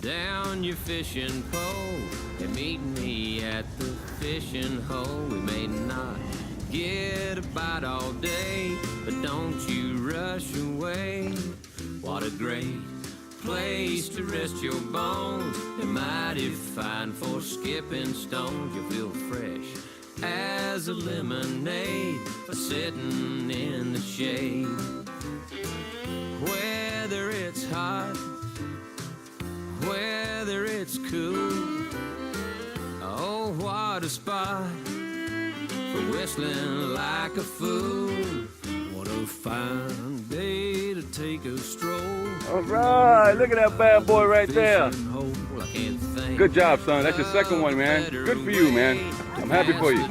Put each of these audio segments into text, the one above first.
down your fishing pole and meet me at the fishing hole. We may not get a bite all day, but don't you rush away. What a great place to rest your bones, and mighty fine for skipping stones. You'll feel fresh as a lemonade sitting in the shade. Whether it's hot, whether it's cool, oh, what a spot for whistling like a fool. What a fine day to take a stroll. All right, look at that bad boy right there. Well, I can't think. Good job, son. That's your second one, man. Good for you, man. I'm happy for you.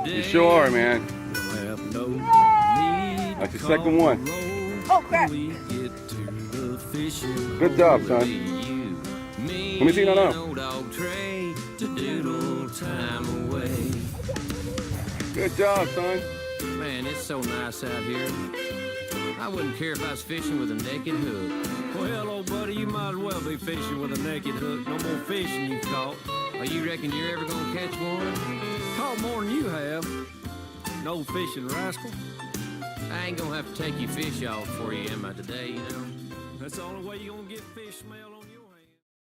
You sure are, man. That's your second one. Oh, crap. Good job, son. Let me see that now. Good job, son. Man, it's so nice out here. I wouldn't care if I was fishing with a naked hook. Well, old buddy, you might as well be fishing with a naked hook. No more fishing you've caught. Oh, you reckon you're ever gonna catch one? Caught more than you have. No fishing rascal. I ain't gonna have to take your fish off for you, am I, today, you know? That's the only way you're gonna get fish smell on